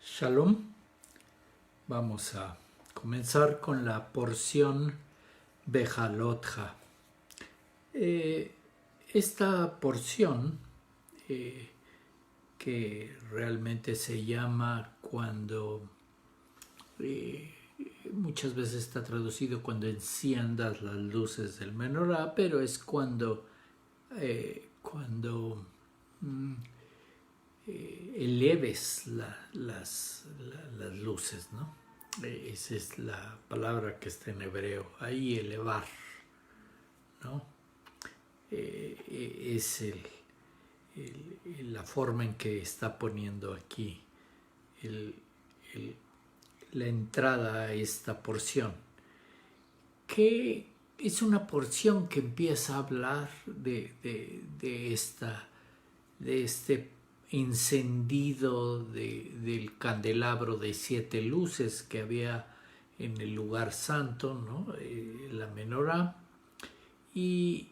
Shalom. Vamos a comenzar con la porción Bejalotja. Esta porción que realmente se llama cuando muchas veces está traducido cuando enciendas las luces del menorá, pero es cuando eleves las luces, ¿no? Esa es la palabra que está en hebreo, ahí elevar, ¿no? Es la forma en que está poniendo aquí la entrada a esta porción, que es una porción que empieza a hablar de este encendido del candelabro de 7 luces que había en el lugar santo, ¿no? La menorá, y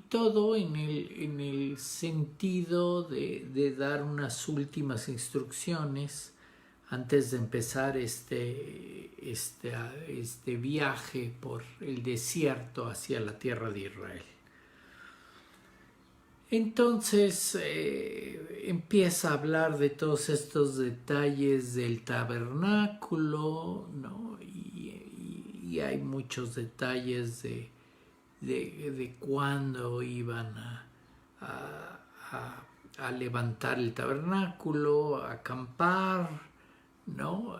todo en el sentido de dar unas últimas instrucciones antes de empezar este viaje por el desierto hacia la tierra de Israel. Entonces empieza a hablar de todos estos detalles del tabernáculo, ¿no? Y hay muchos detalles de cuándo iban a levantar el tabernáculo, a acampar, ¿no?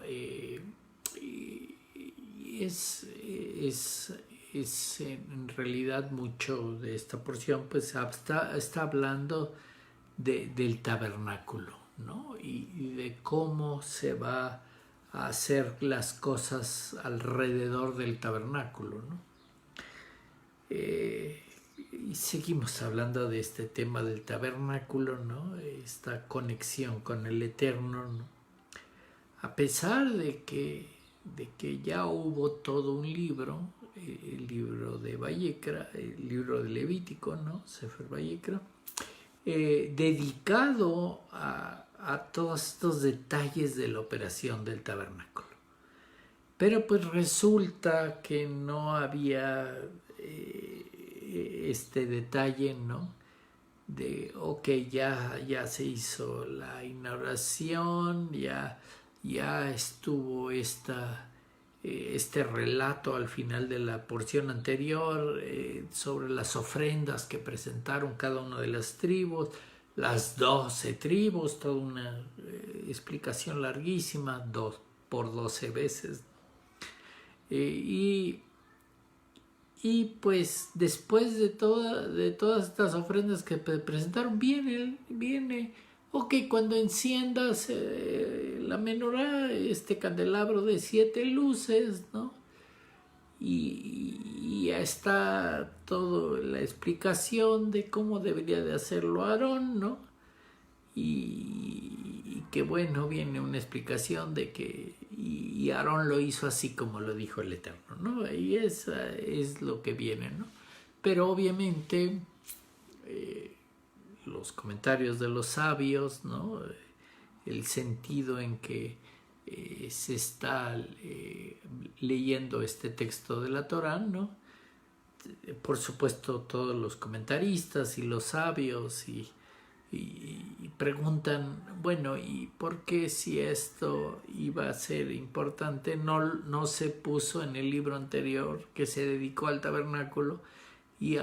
Es en realidad mucho de esta porción, pues está hablando del tabernáculo, ¿no? Y de cómo se va a hacer las cosas alrededor del tabernáculo, ¿no? Y seguimos hablando de este tema del tabernáculo, ¿no? Esta conexión con el Eterno, ¿no? A pesar de que ya hubo todo un libro, el libro de Vayikra, el libro de Levítico, ¿no? Sefer Vayikra, dedicado a todos estos detalles de la operación del tabernáculo. Pero pues resulta que no había este detalle, ¿no? De, ok, ya se hizo la inauguración, ya estuvo este relato al final de la porción anterior sobre las ofrendas que presentaron cada una de las tribus, las 12 tribus, toda una explicación larguísima, 2 por 12 veces. Y pues después de todas estas ofrendas que presentaron, viene, ok, cuando enciendas la menorá, este candelabro de 7 luces, ¿no? Y ya está toda la explicación de cómo debería de hacerlo Aarón, ¿no? Y que bueno, viene una explicación de que y Aarón lo hizo así como lo dijo el Eterno, ¿no? Y esa es lo que viene, ¿no? Pero obviamente los comentarios de los sabios, ¿no? El sentido en que se está leyendo este texto de la Torá, ¿no? Por supuesto todos los comentaristas y los sabios y preguntan, bueno, ¿y por qué si esto iba a ser importante no se puso en el libro anterior que se dedicó al tabernáculo y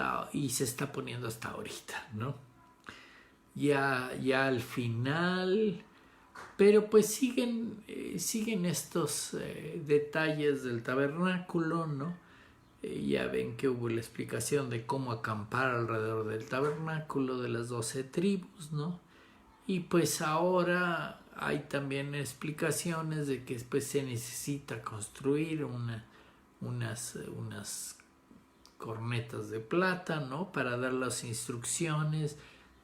se está poniendo hasta ahorita, ¿no? Ya al final, pero pues siguen estos detalles del tabernáculo, ¿no? Ya ven que hubo la explicación de cómo acampar alrededor del tabernáculo de las 12 tribus, ¿no? Y pues ahora hay también explicaciones de que pues se necesita construir unas cornetas de plata, ¿no? Para dar las instrucciones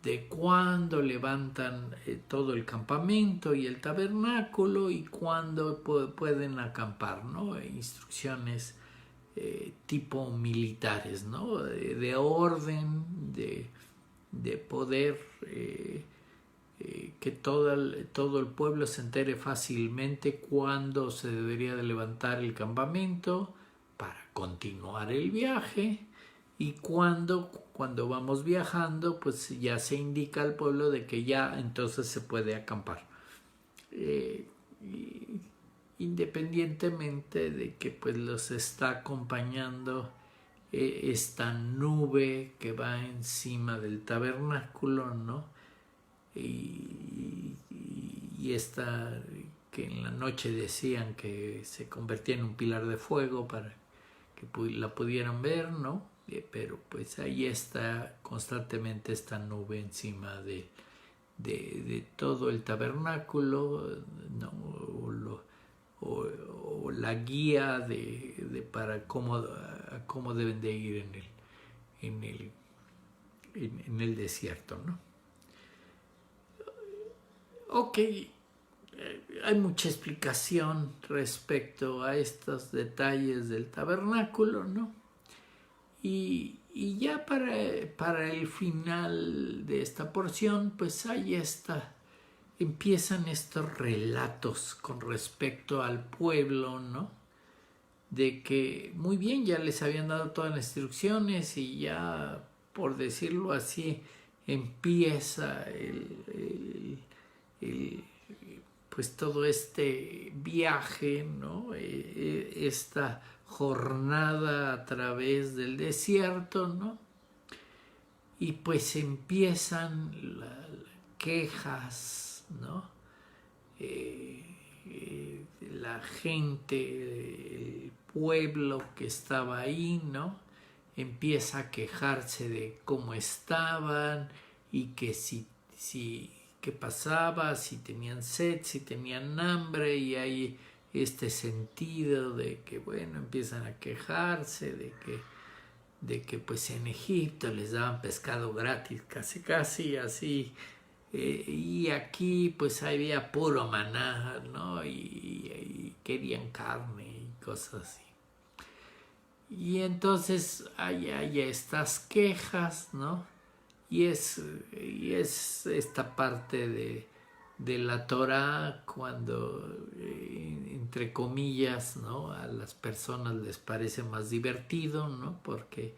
de cuándo levantan todo el campamento y el tabernáculo y cuándo pueden acampar, ¿no? Instrucciones tipo militares, ¿no? De orden, de poder que todo el pueblo se entere fácilmente cuándo se debería de levantar el campamento para continuar el viaje, y cuando vamos viajando pues ya se indica al pueblo de que ya entonces se puede acampar. Independientemente de que pues los está acompañando esta nube que va encima del tabernáculo, ¿no? Y esta que en la noche decían que se convertía en un pilar de fuego para que la pudieran ver, ¿no? Pero pues ahí está constantemente esta nube encima de todo el tabernáculo, ¿no? O la guía para cómo deben de ir en el desierto, ¿no? Ok, hay mucha explicación respecto a estos detalles del tabernáculo, ¿no? Y ya para el final de esta porción, pues empiezan estos relatos con respecto al pueblo, ¿no? De que muy bien, ya les habían dado todas las instrucciones y ya, por decirlo así, empieza pues todo este viaje, ¿no? Esta jornada a través del desierto, ¿no? Y pues empiezan las quejas, ¿no? La gente, el pueblo que estaba ahí, ¿no? Empieza a quejarse de cómo estaban y que qué pasaba, si tenían sed, si tenían hambre, y hay este sentido de que, bueno, empiezan a quejarse de que pues en Egipto les daban pescado gratis, casi así, y aquí pues había puro maná, ¿no? Y querían carne y cosas así. Y entonces hay estas quejas, ¿no? Y es esta parte de la Torah cuando, entre comillas, ¿no? A las personas les parece más divertido, ¿no? Porque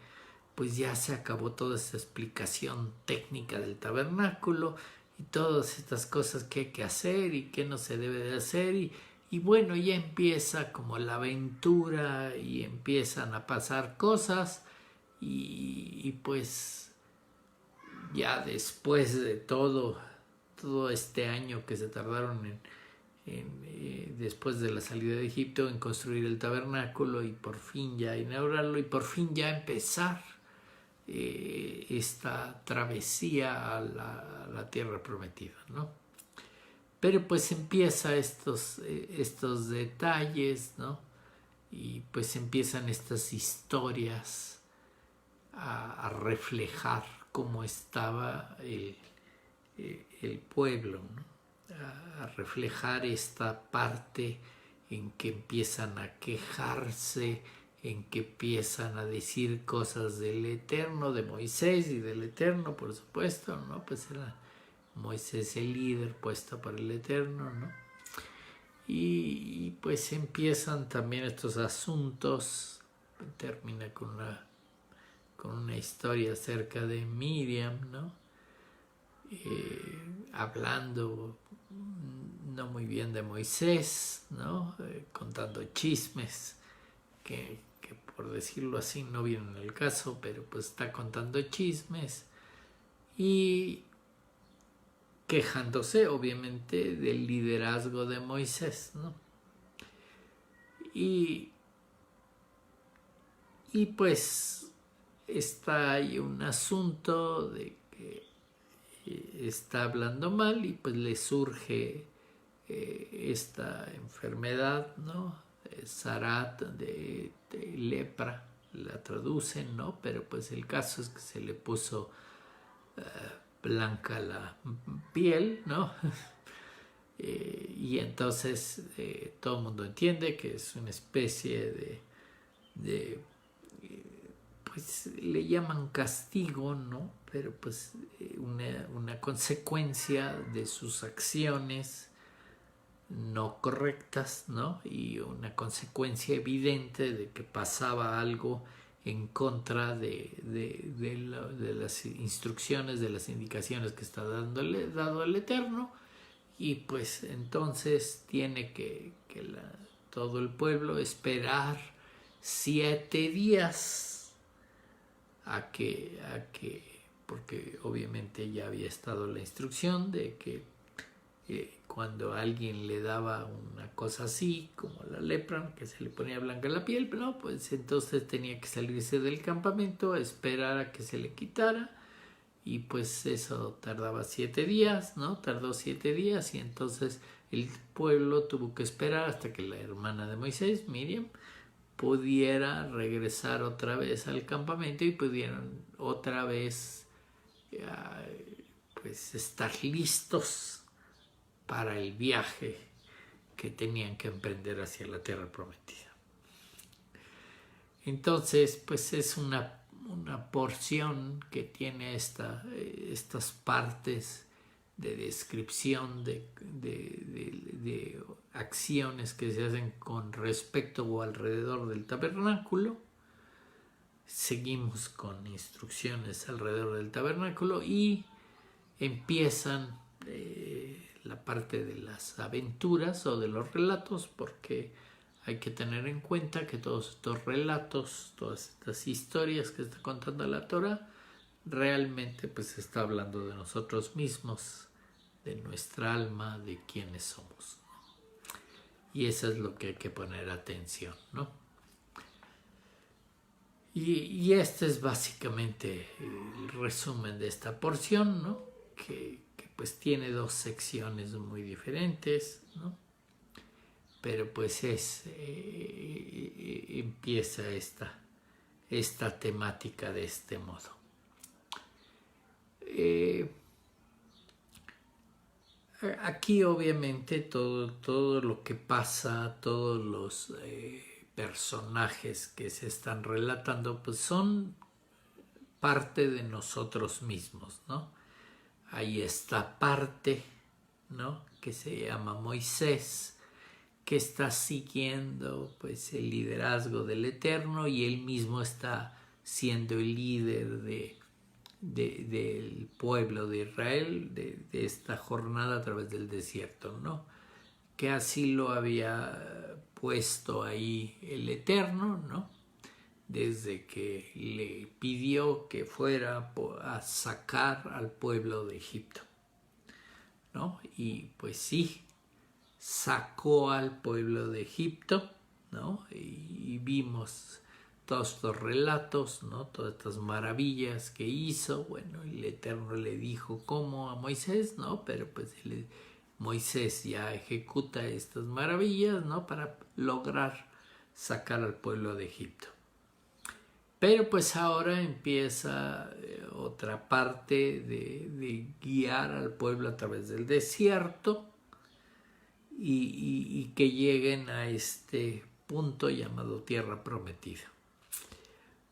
pues ya se acabó toda esta explicación técnica del tabernáculo y todas estas cosas que hay que hacer y que no se debe de hacer, y bueno, ya empieza como la aventura y empiezan a pasar cosas, y pues ya después de todo este año que se tardaron después de la salida de Egipto en construir el tabernáculo y por fin ya inaugurarlo y por fin ya empezar esta travesía a la tierra prometida, ¿no? Pero pues empieza estos detalles, ¿no? Y pues empiezan estas historias a reflejar cómo estaba el pueblo, ¿no? A reflejar esta parte en que empiezan a quejarse, en que empiezan a decir cosas del Eterno, de Moisés y del Eterno, por supuesto, ¿no? Pues era Moisés el líder puesto por el Eterno, ¿no? Y pues empiezan también estos asuntos, termina con una historia acerca de Miriam, ¿no? Hablando no muy bien de Moisés, ¿no? Contando chismes que por decirlo así no vienen al caso, pero pues está contando chismes y quejándose obviamente del liderazgo de Moisés, ¿no? Y pues está ahí un asunto de que está hablando mal y pues le surge esta enfermedad, ¿no? Sarat de lepra, la traducen, ¿no? Pero pues el caso es que se le puso blanca la piel, ¿no? Y entonces todo el mundo entiende que es una especie de pues le llaman castigo, ¿no? Pero pues una consecuencia de sus acciones no correctas, ¿no? Y una consecuencia evidente de que pasaba algo en contra de las instrucciones, de las indicaciones que está dado el Eterno, y pues entonces tiene que todo el pueblo esperar 7 días a que, porque obviamente ya había estado la instrucción de que cuando alguien le daba una cosa así, como la lepra, que se le ponía blanca la piel, ¿no? Pues entonces tenía que salirse del campamento, esperar a que se le quitara, y pues eso tardaba 7 días, ¿no? Tardó 7 días, y entonces el pueblo tuvo que esperar hasta que la hermana de Moisés, Miriam, pudiera regresar otra vez al campamento y pudieran otra vez pues estar listos para el viaje que tenían que emprender hacia la tierra prometida. Entonces, pues es una porción que tiene estas partes de descripción de acciones que se hacen con respecto o alrededor del tabernáculo. Seguimos con instrucciones alrededor del tabernáculo y empiezan la parte de las aventuras o de los relatos, porque hay que tener en cuenta que todos estos relatos, todas estas historias que está contando la Torah, realmente pues está hablando de nosotros mismos, de nuestra alma, de quiénes somos. Y eso es lo que hay que poner atención, ¿no? Y este es básicamente el resumen de esta porción, ¿no? Que pues tiene 2 secciones muy diferentes, ¿no? Pero pues empieza esta temática de este modo. Aquí obviamente todo lo que pasa, todos los personajes que se están relatando, pues son parte de nosotros mismos, ¿no? Hay esta parte, ¿no?, que se llama Moisés, que está siguiendo pues el liderazgo del Eterno, y él mismo está siendo el líder del pueblo de Israel, de esta jornada a través del desierto, ¿no? Que así lo había puesto ahí el Eterno, ¿no? Desde que le pidió que fuera a sacar al pueblo de Egipto, ¿no? Y pues sí, sacó al pueblo de Egipto, ¿no? Y vimos todos estos relatos, ¿no? Todas estas maravillas que hizo. Bueno, el Eterno le dijo cómo a Moisés, ¿no? Pero pues Moisés ya ejecuta estas maravillas, ¿no? Para lograr sacar al pueblo de Egipto. Pero pues ahora empieza otra parte de guiar al pueblo a través del desierto, y que lleguen a este punto llamado tierra prometida.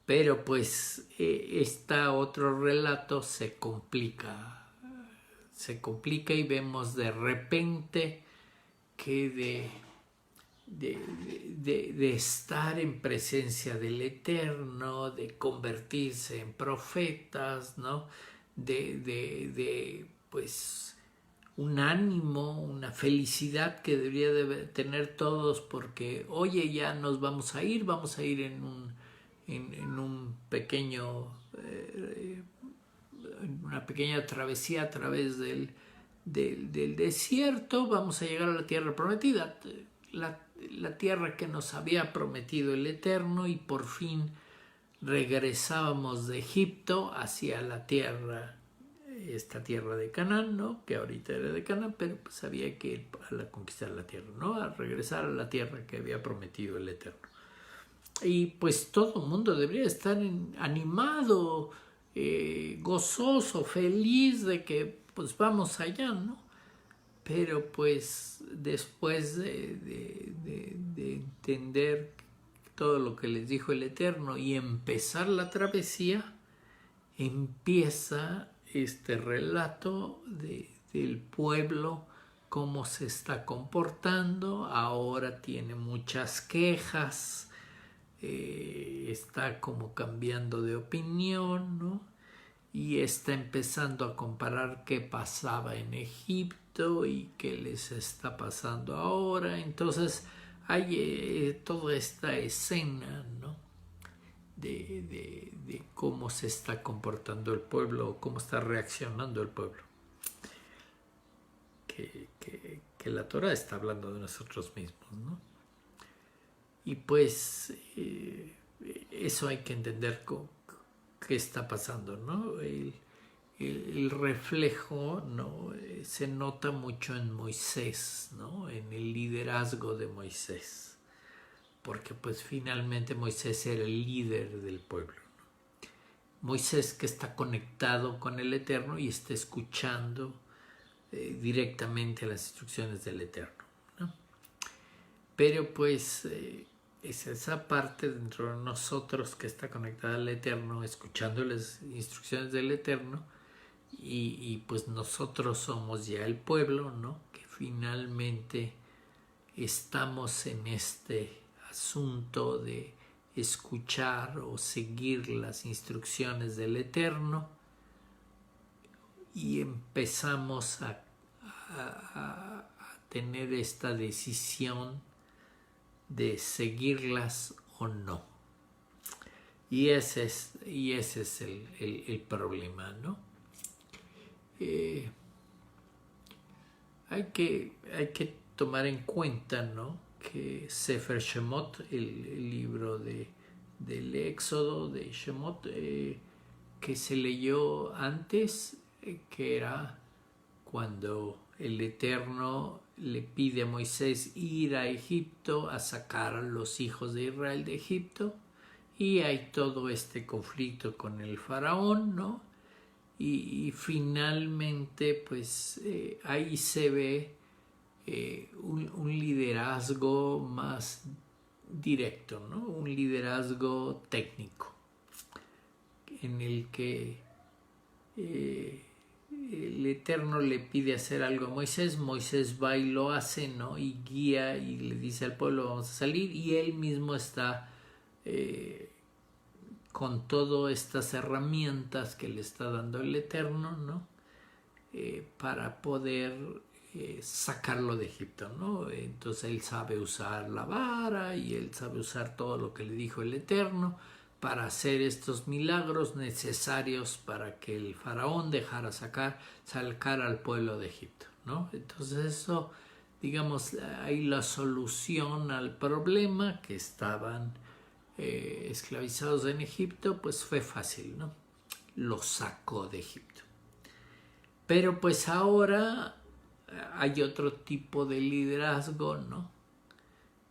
Pero pues este otro relato se complica y vemos de repente que de estar en presencia del Eterno, de convertirse en profetas, ¿no? Pues un ánimo, una felicidad que debería de tener todos, porque oye, ya nos vamos a ir en un pequeño una pequeña travesía a través del desierto, vamos a llegar a la tierra prometida, la tierra que nos había prometido el Eterno, y por fin regresábamos de Egipto hacia la tierra, esta tierra de Canaán, ¿no? Que ahorita era de Canaán, pero pues había que ir a conquistar la tierra, ¿no? A regresar a la tierra que había prometido el Eterno. Y pues todo el mundo debería estar animado, gozoso, feliz de que pues vamos allá, ¿no? Pero pues después de entender todo lo que les dijo el Eterno y empezar la travesía, empieza este relato del pueblo, cómo se está comportando. Ahora tiene muchas quejas, está como cambiando de opinión, ¿no? Y está empezando a comparar qué pasaba en Egipto y qué les está pasando ahora. Entonces hay toda esta escena, ¿no? de cómo se está comportando el pueblo, cómo está reaccionando el pueblo. Que la Torah está hablando de nosotros mismos, ¿no? Y pues eso hay que entender qué está pasando, ¿no? El reflejo, ¿no? Se nota mucho en Moisés, ¿no? En el liderazgo de Moisés, porque pues finalmente Moisés era el líder del pueblo, ¿no? Moisés que está conectado con el Eterno y está escuchando directamente las instrucciones del Eterno, ¿no? Pero pues es esa parte dentro de nosotros que está conectada al Eterno, escuchando las instrucciones del Eterno, y pues nosotros somos ya el pueblo, ¿no? Que finalmente estamos en este asunto de escuchar o seguir las instrucciones del Eterno, y empezamos a tener esta decisión de seguirlas o no. Y ese es el problema, ¿no? Hay que tomar en cuenta, ¿no? Que Sefer Shemot, el libro del Éxodo de Shemot, que se leyó antes, que era cuando el Eterno le pide a Moisés ir a Egipto a sacar a los hijos de Israel de Egipto, y hay todo este conflicto con el faraón, ¿no? Y finalmente pues ahí se ve un liderazgo más directo, ¿no? Un liderazgo técnico en el que el Eterno le pide hacer algo a Moisés, Moisés va y lo hace, ¿no? Y guía y le dice al pueblo vamos a salir, y él mismo está con todas estas herramientas que le está dando el Eterno, ¿no? Para poder sacarlo de Egipto, ¿no? Entonces él sabe usar la vara y él sabe usar todo lo que le dijo el Eterno para hacer estos milagros necesarios para que el faraón dejara sacar al pueblo de Egipto, ¿no? Entonces eso, digamos, ahí la solución al problema, que estaban esclavizados en Egipto, pues fue fácil, ¿no? Los sacó de Egipto. Pero pues ahora hay otro tipo de liderazgo, ¿no?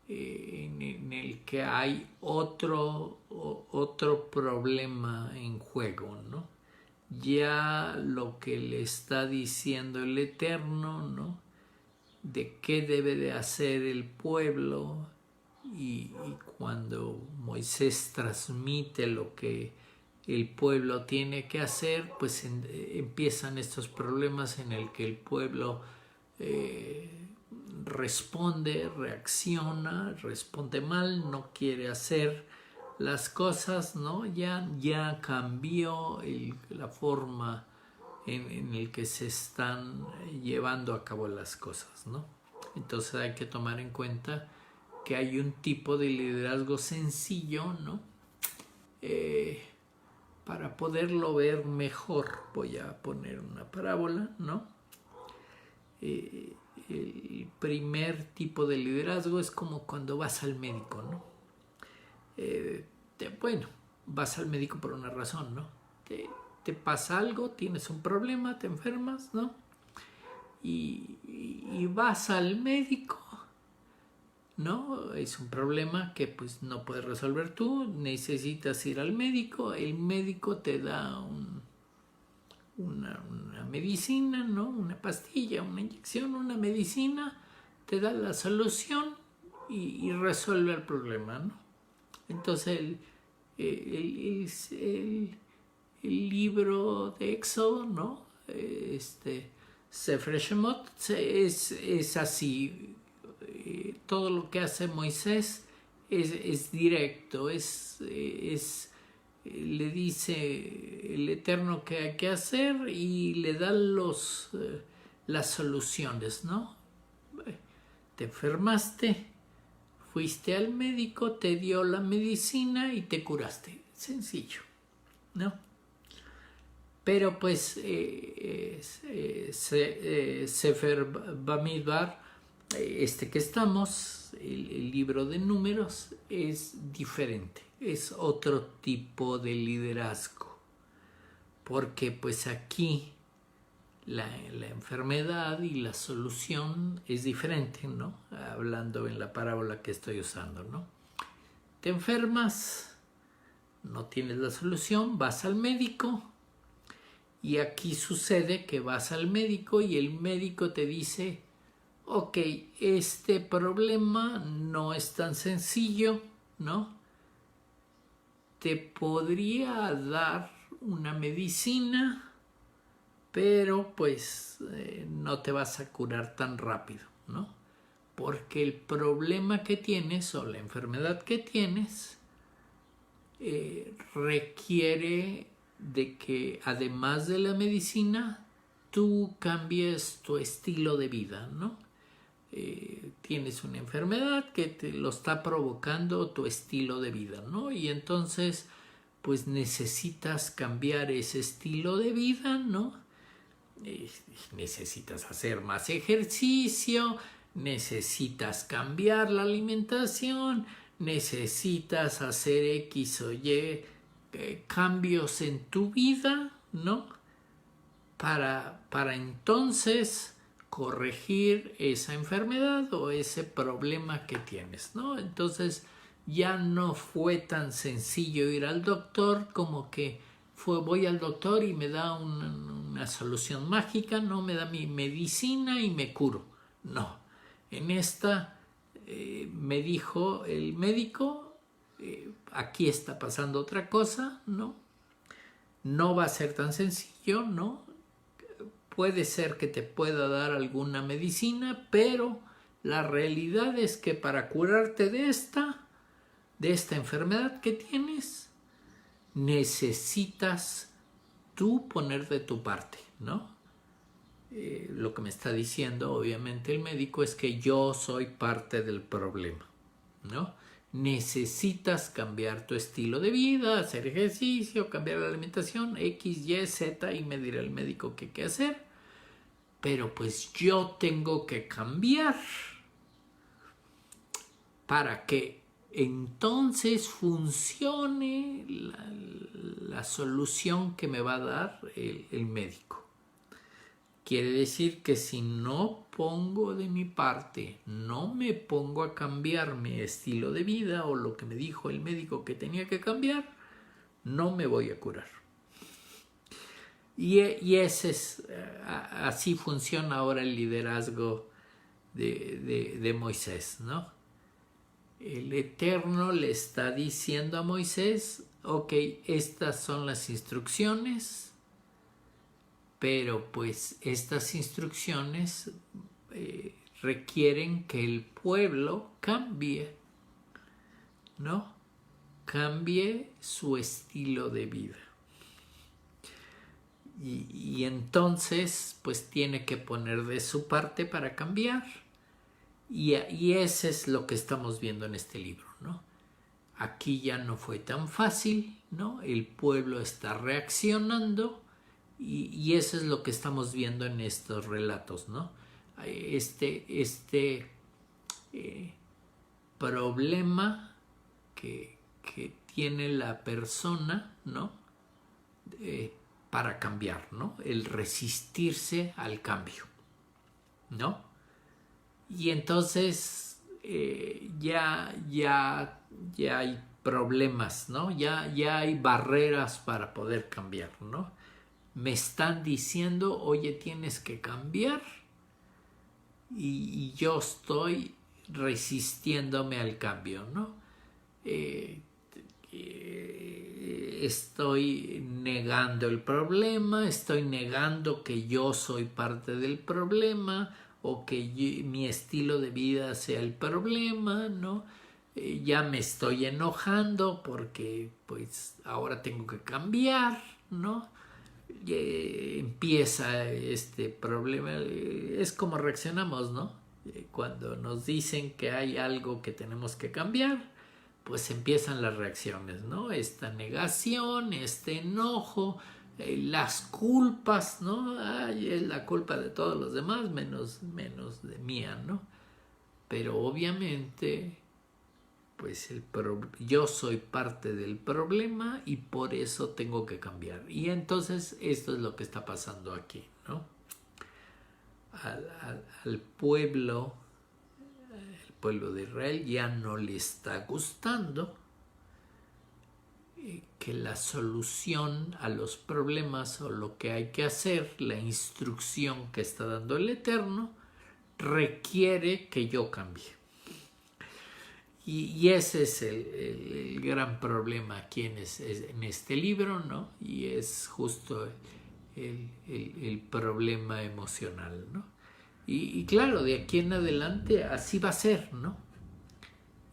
En el que hay otro problema en juego, ¿no? Ya lo que le está diciendo el Eterno, ¿no? De qué debe de hacer el pueblo, y cuando Moisés transmite lo que el pueblo tiene que hacer, pues empiezan estos problemas en el que el pueblo reacciona, responde mal, no quiere hacer las cosas, ¿no? Ya cambió la forma en el que se están llevando a cabo las cosas, ¿no? Entonces hay que tomar en cuenta que hay un tipo de liderazgo sencillo, ¿no? Para poderlo ver mejor, voy a poner una parábola, ¿no? El primer tipo de liderazgo es como cuando vas al médico, ¿no? Bueno, vas al médico por una razón, ¿no? Te pasa algo, tienes un problema, te enfermas, ¿no? Y vas al médico, ¿no? Es un problema que pues no puedes resolver tú, necesitas ir al médico, el médico te da una medicina, ¿no? Una pastilla, una inyección, una medicina, te da la solución y resuelve el problema, ¿no? Entonces el libro de Éxodo, ¿no? Sefer Shemot es así. Todo lo que hace Moisés es directo, le dice el Eterno que hay que hacer y le da las soluciones, ¿no? Te enfermaste, fuiste al médico, te dio la medicina y te curaste. Sencillo, ¿no? Pero pues Sefer Bamidbar, que estamos, el libro de números, es diferente, es otro tipo de liderazgo, porque pues aquí la enfermedad y la solución es diferente, ¿no? Hablando en la parábola que estoy usando, ¿no? Te enfermas, no tienes la solución, vas al médico. Y aquí sucede que vas al médico y el médico te dice, ok, este problema no es tan sencillo, ¿no? Te podría dar una medicina, pero pues no te vas a curar tan rápido, ¿no? Porque el problema que tienes o la enfermedad que tienes requiere de que además de la medicina tú cambies tu estilo de vida, ¿no? Tienes una enfermedad que te lo está provocando tu estilo de vida, ¿no? Y entonces pues necesitas cambiar ese estilo de vida, ¿no? Necesitas hacer más ejercicio, necesitas cambiar la alimentación, necesitas hacer X o Y cambios en tu vida, ¿no? Para entonces corregir esa enfermedad o ese problema que tienes, ¿no? Entonces ya no fue tan sencillo ir al doctor como que voy al doctor y me da una solución mágica, no me da mi medicina y me curo. No, en esta me dijo el médico, aquí está pasando otra cosa, ¿no? No va a ser tan sencillo, ¿no? Puede ser que te pueda dar alguna medicina, pero la realidad es que para curarte de esta enfermedad que tienes, necesitas tú poner de tu parte, ¿no? Lo que me está diciendo obviamente el médico es que yo soy parte del problema, ¿no? Necesitas cambiar tu estilo de vida, hacer ejercicio, cambiar la alimentación, X, Y, Z, y me dirá el médico qué hacer. Pero pues yo tengo que cambiar para que entonces funcione la solución que me va a dar el médico. Quiere decir que si no pongo de mi parte, no me pongo a cambiar mi estilo de vida o lo que me dijo el médico que tenía que cambiar, no me voy a curar. Y así funciona ahora el liderazgo de Moisés, ¿no? El Eterno le está diciendo a Moisés, ok, estas son las instrucciones, pero pues estas instrucciones requieren que el pueblo cambie, ¿no? Cambie su estilo de vida. Y entonces pues tiene que poner de su parte para cambiar. Y ese es lo que estamos viendo en este libro, ¿no? Aquí ya no fue tan fácil, ¿no? El pueblo está reaccionando y eso es lo que estamos viendo en estos relatos, ¿no? Problema que tiene la persona, ¿no? Para cambiar, ¿no? El resistirse al cambio, ¿no? Y entonces ya hay problemas, ¿no? Ya hay barreras para poder cambiar, ¿no? Me están diciendo, oye, tienes que cambiar y yo estoy resistiéndome al cambio, ¿no? estoy negando el problema, estoy negando que yo soy parte del problema o que mi estilo de vida sea el problema, ¿no? Ya me estoy enojando porque pues ahora tengo que cambiar, ¿no? Empieza este problema, es como reaccionamos, ¿no? Cuando nos dicen que hay algo que tenemos que cambiar, pues empiezan las reacciones, ¿no? Esta negación, este enojo, las culpas, ¿no? Ay, es la culpa de todos los demás, menos de mía, ¿no? Pero obviamente, pues yo soy parte del problema y por eso tengo que cambiar. Y entonces esto es lo que está pasando aquí, ¿no? Al pueblo de Israel ya no le está gustando que la solución a los problemas o lo que hay que hacer, la instrucción que está dando el Eterno, requiere que yo cambie. Y ese es el gran problema aquí en este libro, ¿no? Y es justo el problema emocional, ¿no? Y claro, de aquí en adelante así va a ser, ¿no?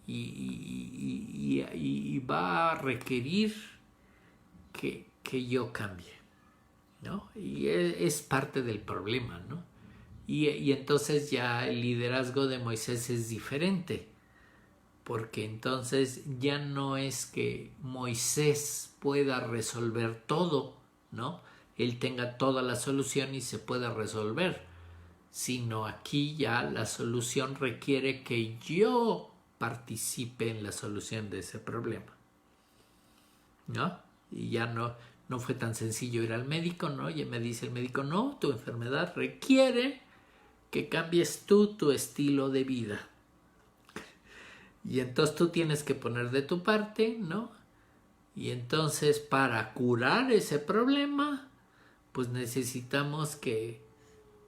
Y va a requerir que yo cambie, ¿no? Y es parte del problema, ¿no? Y entonces ya el liderazgo de Moisés es diferente, porque entonces ya no es que Moisés pueda resolver todo, ¿no? Él tenga toda la solución y se pueda resolver, sino aquí ya la solución requiere que yo participe en la solución de ese problema, ¿no? Y ya no fue tan sencillo ir al médico, ¿no? Y me dice el médico, no, tu enfermedad requiere que cambies tu estilo de vida. Y entonces tú tienes que poner de tu parte, ¿no? Y entonces para curar ese problema, pues necesitamos que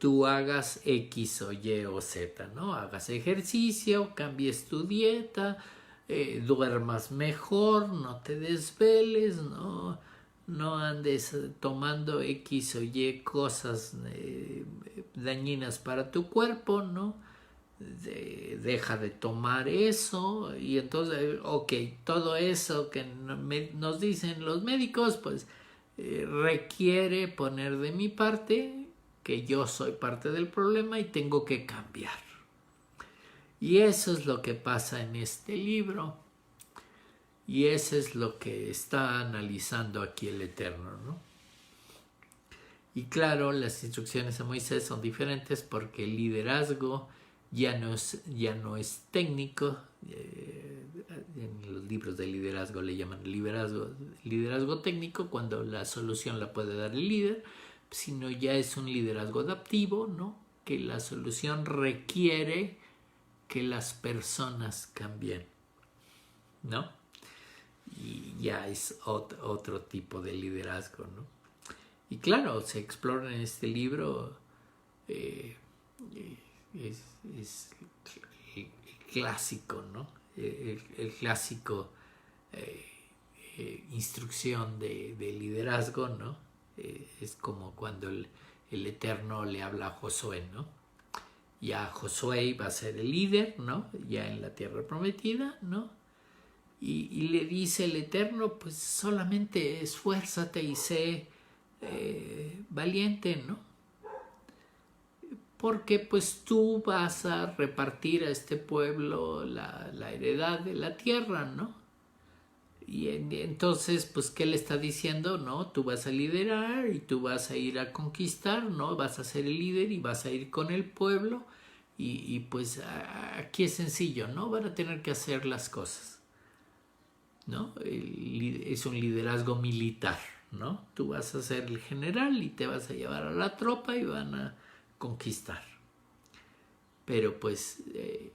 tú hagas X o Y o Z, ¿no? Hagas ejercicio, cambies tu dieta, duermas mejor, no te desveles, no andes tomando X o Y cosas dañinas para tu cuerpo, ¿no? Deja de tomar eso. Y entonces, ok, todo eso que nos dicen los médicos, pues requiere poner de mi parte que yo soy parte del problema y tengo que cambiar. Y eso es lo que pasa en este libro. Y eso es lo que está analizando aquí el Eterno, ¿no? Y claro, las instrucciones a Moisés son diferentes porque el liderazgo ya no es técnico. En los libros de liderazgo le llaman liderazgo técnico, cuando la solución la puede dar el líder, sino ya es un liderazgo adaptivo, ¿no? Que la solución requiere que las personas cambien, ¿no? Y ya es otro tipo de liderazgo, ¿no? Y claro, se explora en este libro es el clásico, ¿no? El clásico instrucción de liderazgo, ¿no? Es como cuando el Eterno le habla a Josué, ¿no? Ya Josué va a ser el líder, ¿no? Ya en la tierra prometida, ¿no? Y le dice el Eterno, pues solamente esfuérzate y sé valiente, ¿no? Porque pues tú vas a repartir a este pueblo la heredad de la tierra, ¿no? Y entonces, pues, ¿qué le está diciendo? No, tú vas a liderar y tú vas a ir a conquistar, ¿no? Vas a ser el líder y vas a ir con el pueblo y pues aquí es sencillo, ¿no? Van a tener que hacer las cosas, ¿no? Es un liderazgo militar, ¿no? Tú vas a ser el general y te vas a llevar a la tropa y van a conquistar. Pero pues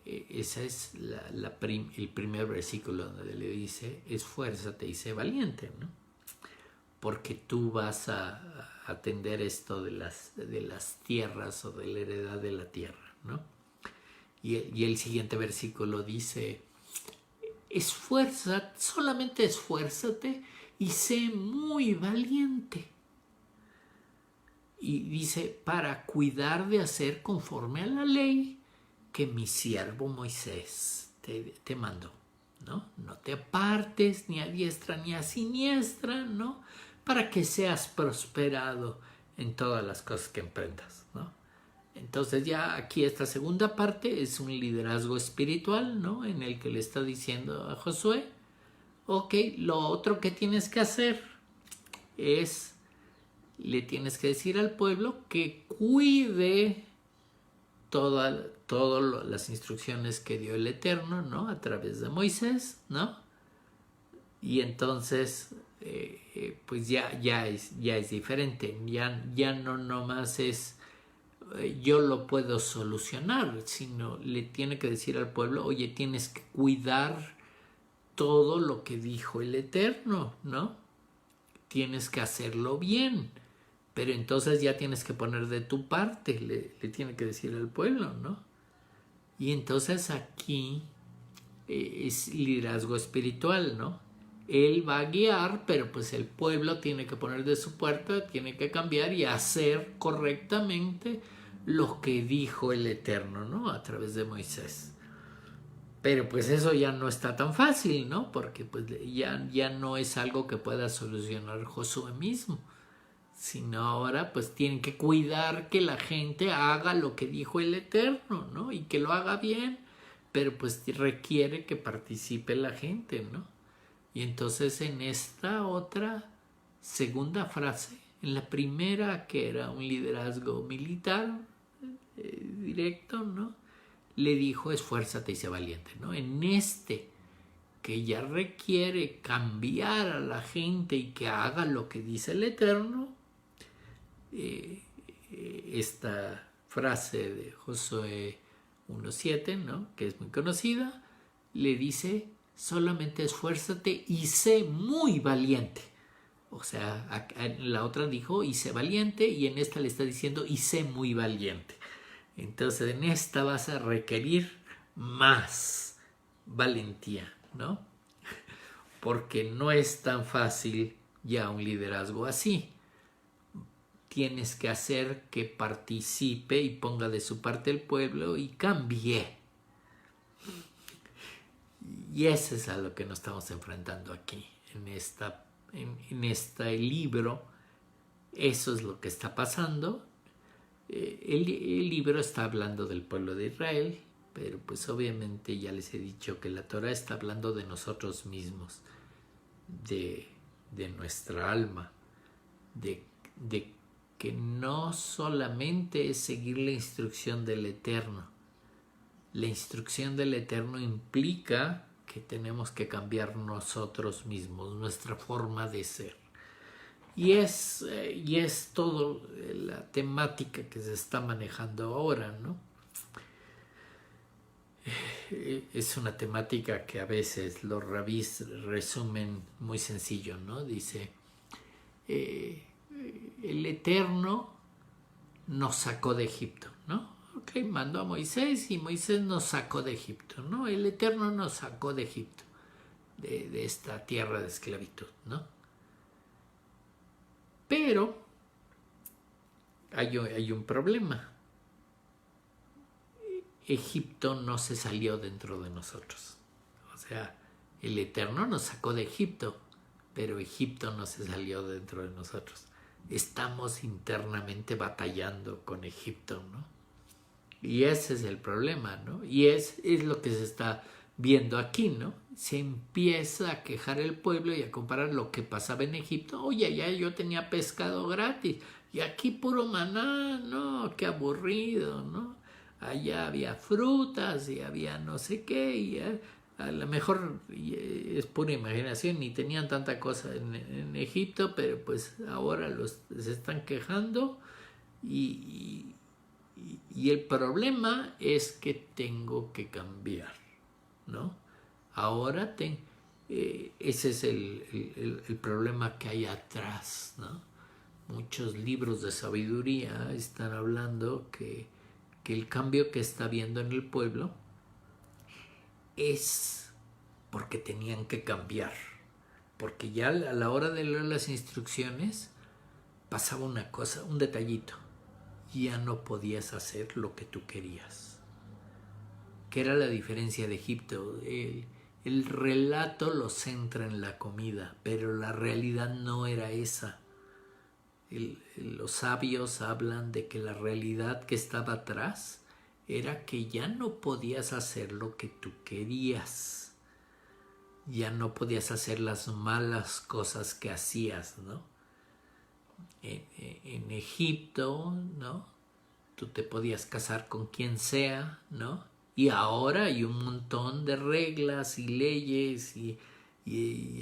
ese es el primer versículo donde le dice, esfuérzate y sé valiente, ¿no? Porque tú vas a atender esto de las tierras o de la heredad de la tierra, ¿no? Y el siguiente versículo dice, solamente esfuérzate y sé muy valiente. Y dice, para cuidar de hacer conforme a la ley que mi siervo Moisés te mandó, ¿no? No te apartes ni a diestra ni a siniestra, ¿no? Para que seas prosperado en todas las cosas que emprendas, ¿no? Entonces ya aquí esta segunda parte es un liderazgo espiritual, ¿no? En el que le está diciendo a Josué, ok, lo otro que tienes que hacer es, le tienes que decir al pueblo que cuide todas las instrucciones que dio el Eterno, ¿no? A través de Moisés, ¿no? Y entonces, pues ya es diferente, ya no nomás es yo lo puedo solucionar, sino le tiene que decir al pueblo, oye, tienes que cuidar todo lo que dijo el Eterno, ¿no? Tienes que hacerlo bien, pero entonces ya tienes que poner de tu parte, le tiene que decir al pueblo, ¿no? Y entonces aquí es liderazgo espiritual, ¿no? Él va a guiar, pero pues el pueblo tiene que poner de su parte, tiene que cambiar y hacer correctamente lo que dijo el Eterno, ¿no? A través de Moisés. Pero pues eso ya no está tan fácil, ¿no? Porque pues ya no es algo que pueda solucionar Josué mismo, sino ahora pues tienen que cuidar que la gente haga lo que dijo el Eterno, ¿no? Y que lo haga bien, pero pues requiere que participe la gente, ¿no? Y entonces en esta otra segunda frase, en la primera que era un liderazgo militar directo, ¿no? Le dijo esfuérzate y sé valiente, ¿no? En este que ya requiere cambiar a la gente y que haga lo que dice el Eterno, esta frase de Josué 1.7, ¿no? Que es muy conocida, le dice solamente esfuérzate y sé muy valiente. O sea, en la otra dijo y sé valiente, y en esta le está diciendo y sé muy valiente. Entonces en esta vas a requerir más valentía, ¿no? Porque no es tan fácil ya un liderazgo así. Tienes que hacer que participe y ponga de su parte el pueblo y cambie. Y eso es a lo que nos estamos enfrentando aquí, en este libro. Eso es lo que está pasando. El libro está hablando del pueblo de Israel, pero pues obviamente ya les he dicho que la Torah está hablando de nosotros mismos, de nuestra alma, de que no solamente es seguir la instrucción del Eterno. La instrucción del Eterno implica que tenemos que cambiar nosotros mismos, nuestra forma de ser. Y es todo la temática que se está manejando ahora, ¿no? Es una temática que a veces los rabís resumen muy sencillo, ¿no? Dice, el Eterno nos sacó de Egipto, ¿no? Ok, mandó a Moisés y Moisés nos sacó de Egipto, ¿no? El Eterno nos sacó de Egipto, de esta tierra de esclavitud, ¿no? Pero hay un problema. Egipto no se salió dentro de nosotros. O sea, el Eterno nos sacó de Egipto, pero Egipto no se salió dentro de nosotros. Estamos internamente batallando con Egipto, ¿no? Y ese es el problema, ¿no? Y es lo que se está viendo aquí, ¿no? Se empieza a quejar el pueblo y a comparar lo que pasaba en Egipto. Oye, allá yo tenía pescado gratis y aquí puro maná, ¿no? Qué aburrido, ¿no? Allá había frutas y había no sé qué y a lo mejor es pura imaginación, ni tenían tanta cosa en Egipto, pero pues ahora se están quejando y el problema es que tengo que cambiar, ¿no? Ahora ese es el problema que hay atrás, ¿no? Muchos libros de sabiduría están hablando que el cambio que está habiendo en el pueblo es porque tenían que cambiar, porque ya a la hora de leer las instrucciones pasaba una cosa, un detallito. Ya no podías hacer lo que tú querías. ¿Qué era la diferencia de Egipto? El relato lo centra en la comida, pero la realidad no era esa. Los sabios hablan de que la realidad que estaba atrás era que ya no podías hacer lo que tú querías. Ya no podías hacer las malas cosas que hacías, ¿no? En Egipto, ¿no? Tú te podías casar con quien sea, ¿no? Y ahora hay un montón de reglas y leyes y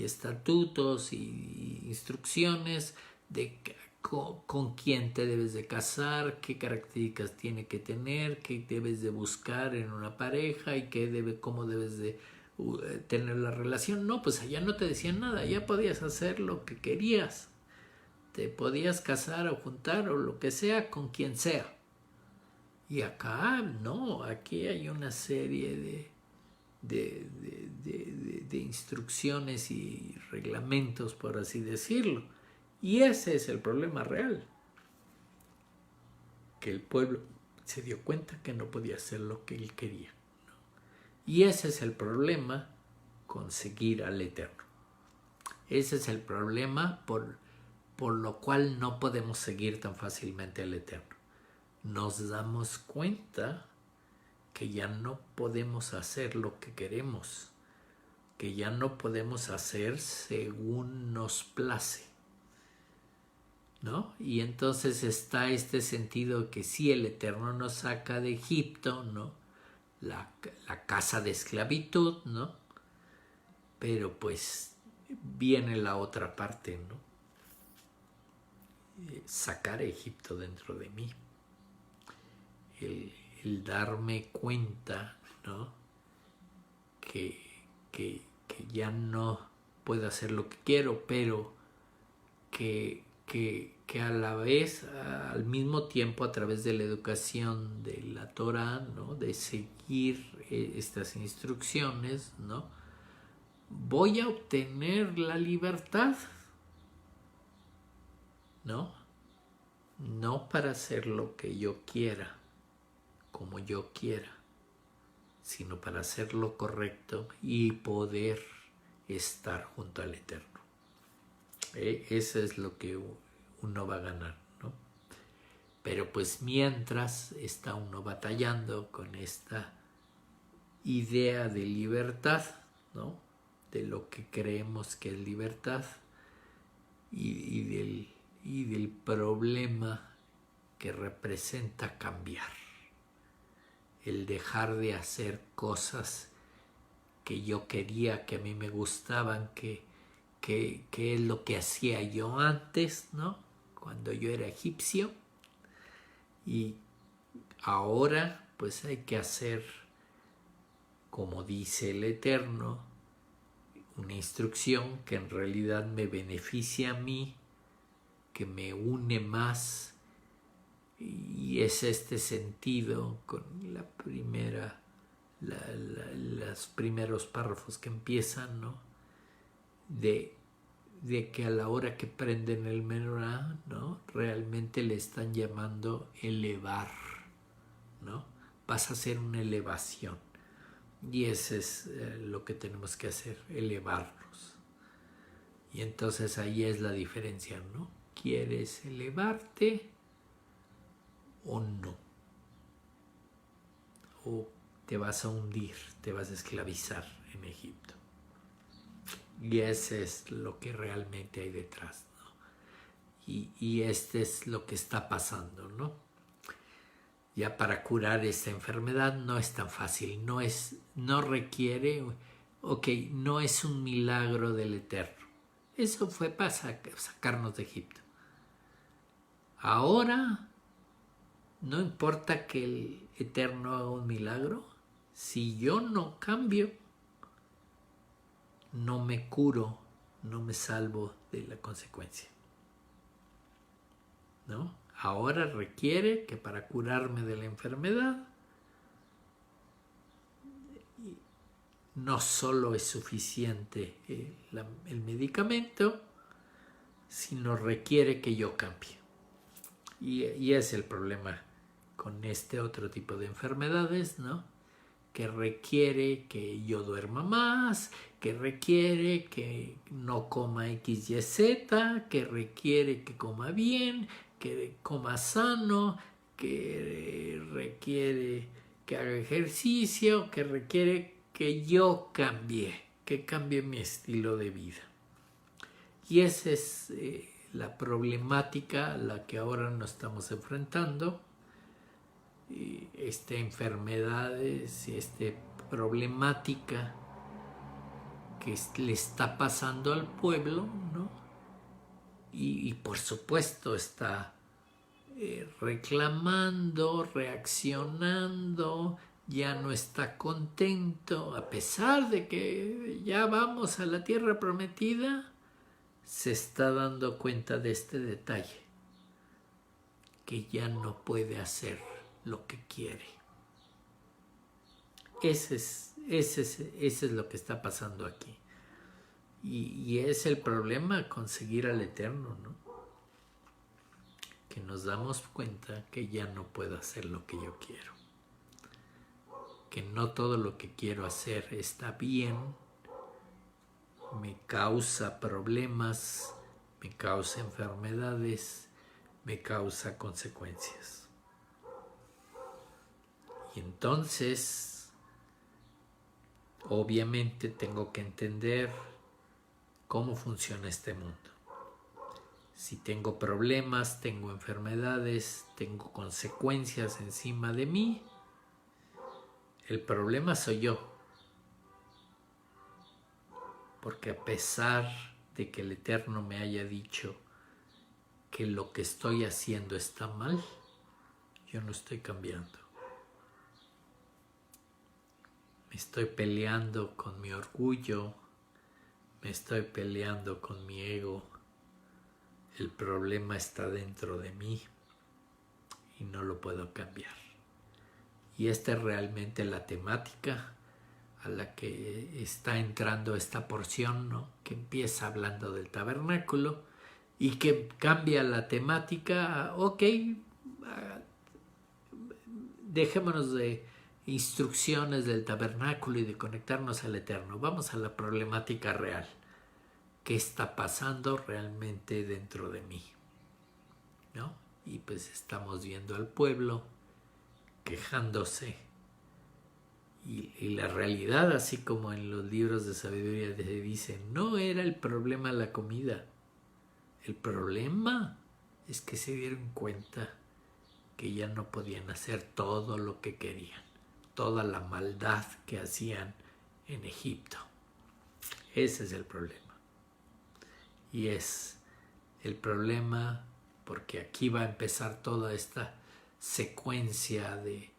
estatutos y instrucciones de con quién te debes de casar, qué características tiene que tener, qué debes de buscar en una pareja y cómo debes de tener la relación. No, pues allá no te decían nada, ya podías hacer lo que querías. Te podías casar o juntar o lo que sea con quien sea. Y acá no, aquí hay una serie de instrucciones y reglamentos, por así decirlo. Y ese es el problema real. Que el pueblo se dio cuenta que no podía hacer lo que él quería, ¿no? Y ese es el problema con seguir al Eterno. Ese es el problema por lo cual no podemos seguir tan fácilmente al Eterno. Nos damos cuenta que ya no podemos hacer lo que queremos, que ya no podemos hacer según nos place, ¿no? Y entonces está este sentido que sí, el Eterno nos saca de Egipto, ¿no? La casa de esclavitud, ¿no? Pero pues viene la otra parte, ¿no? Sacar a Egipto dentro de mí. El darme cuenta, ¿no? Que ya no puedo hacer lo que quiero, pero que a la vez, al mismo tiempo, a través de la educación de la Torah, ¿no? De seguir estas instrucciones, ¿no? Voy a obtener la libertad, ¿no? No para hacer lo que yo quiera, como yo quiera, sino para hacer lo correcto y poder estar junto al Eterno. Eso es lo que uno va a ganar, ¿no? Pero pues mientras está uno batallando con esta idea de libertad, ¿no? De lo que creemos que es libertad y del problema que representa cambiar. El dejar de hacer cosas que yo quería, que a mí me gustaban, que es lo que hacía yo antes, ¿no? Cuando yo era egipcio. Y ahora pues hay que hacer, como dice el Eterno, una instrucción que en realidad me beneficia a mí, que me une más. Y es este sentido con la primera, los primeros párrafos que empiezan, ¿no? De que a la hora que prenden el menorá, ¿no? Realmente le están llamando elevar, ¿no? Vas a hacer una elevación. Y ese es lo que tenemos que hacer, elevarnos. Y entonces ahí es la diferencia, ¿no? ¿Quieres elevarte o no? O te vas a hundir, te vas a esclavizar en Egipto. Y ese es lo que realmente hay detrás, ¿no? Y este es lo que está pasando, ¿no? Ya para curar esta enfermedad no es tan fácil, no requiere, no es un milagro del Eterno. Eso fue para sacarnos de Egipto. Ahora, no importa que el Eterno haga un milagro, si yo no cambio, no me curo, no me salvo de la consecuencia, ¿no? Ahora requiere que para curarme de la enfermedad no solo es suficiente el medicamento, sino requiere que yo cambie. Y es el problema con este otro tipo de enfermedades, ¿no? Que requiere que yo duerma más, que requiere que no coma X, Y, Z, que requiere que coma bien, que coma sano, que requiere que haga ejercicio, que requiere que yo cambie, que cambie mi estilo de vida. Y esa es la problemática a la que ahora nos estamos enfrentando. Esta enfermedades, esta problemática que le está pasando al pueblo, ¿no? Y por supuesto está reclamando, reaccionando, ya no está contento, a pesar de que ya vamos a la tierra prometida, se está dando cuenta de este detalle, que ya no puede hacer lo que quiere. Ese es lo que está pasando aquí. Y es el problema conseguir al Eterno, ¿no? Que nos damos cuenta que ya no puedo hacer lo que yo quiero. Que no todo lo que quiero hacer está bien, me causa problemas, me causa enfermedades, me causa consecuencias. Y entonces, obviamente tengo que entender cómo funciona este mundo. Si tengo problemas, tengo enfermedades, tengo consecuencias encima de mí, el problema soy yo. Porque a pesar de que el Eterno me haya dicho que lo que estoy haciendo está mal, yo no estoy cambiando. Me estoy peleando con mi orgullo, me estoy peleando con mi ego. El problema está dentro de mí y no lo puedo cambiar. Y esta es realmente la temática a la que está entrando esta porción, ¿no? Que empieza hablando del tabernáculo y que cambia la temática. Ok, dejémonos de instrucciones del tabernáculo y de conectarnos al Eterno. Vamos a la problemática real. ¿Qué está pasando realmente dentro de mí? ¿No? Y pues estamos viendo al pueblo quejándose. Y la realidad, así como en los libros de sabiduría se dice, no era el problema la comida. El problema es que se dieron cuenta que ya no podían hacer todo lo que querían, toda la maldad que hacían en Egipto. Ese es el problema. Y es el problema porque aquí va a empezar toda esta secuencia de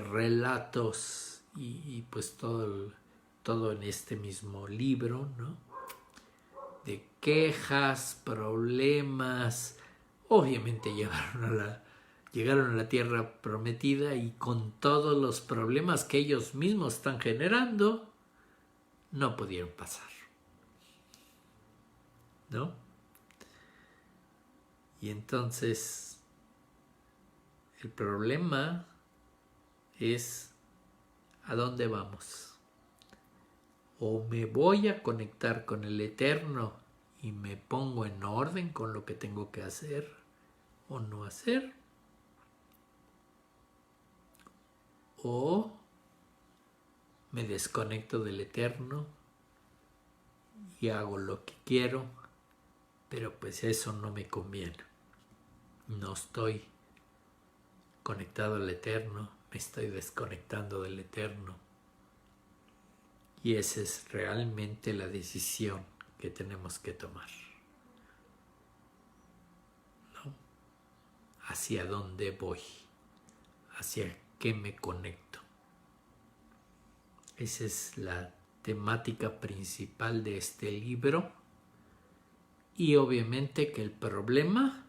relatos y pues todo en este mismo libro, ¿no? De quejas, problemas. Obviamente llegaron a la tierra prometida y con todos los problemas que ellos mismos están generando, no pudieron pasar, ¿no? Y entonces el problema es ¿a dónde vamos? O me voy a conectar con el Eterno y me pongo en orden con lo que tengo que hacer o no hacer, o me desconecto del Eterno y hago lo que quiero, pero pues eso no me conviene. No estoy conectado al Eterno, me estoy desconectando del Eterno. Y esa es realmente la decisión que tenemos que tomar, ¿no? ¿Hacia dónde voy? ¿Hacia qué me conecto? Esa es la temática principal de este libro. Y obviamente que el problema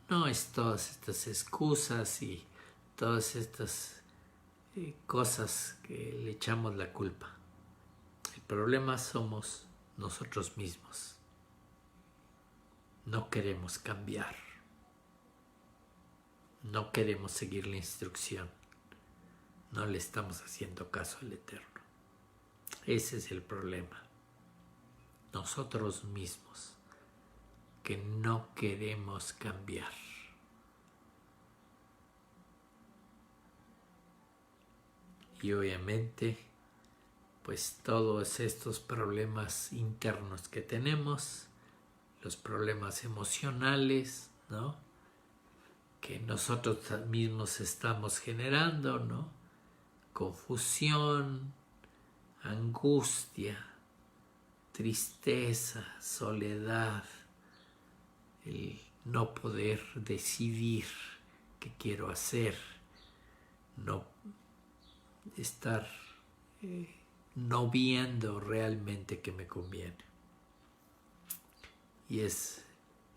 no es todas estas excusas y todas estas cosas que le echamos la culpa. El problema somos nosotros mismos. No queremos cambiar. No queremos seguir la instrucción. No le estamos haciendo caso al Eterno. Ese es el problema. Nosotros mismos, que no queremos cambiar. Y obviamente, pues todos estos problemas internos que tenemos, los problemas emocionales, ¿no?, que nosotros mismos estamos generando, ¿no?, confusión, angustia, tristeza, soledad, el no poder decidir qué quiero hacer, no estar no viendo realmente qué me conviene. Y es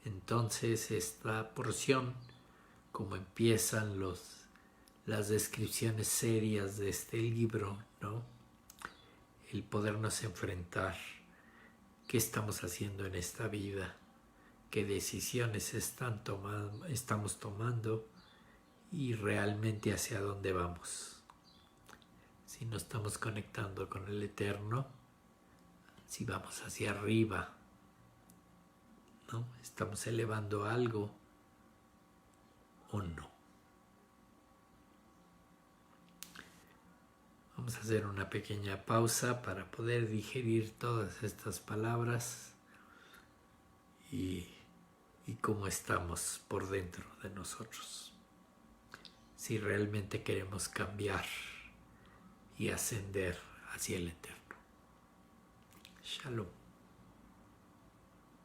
entonces esta porción como empiezan las descripciones serias de este libro, ¿no? El podernos enfrentar qué estamos haciendo en esta vida, qué decisiones estamos tomando y realmente hacia dónde vamos. Si no estamos conectando con el Eterno, si vamos hacia arriba, ¿no?, estamos elevando algo o no. Vamos a hacer una pequeña pausa para poder digerir todas estas palabras y cómo estamos por dentro de nosotros. Si realmente queremos cambiar y ascender hacia el Eterno. Shalom.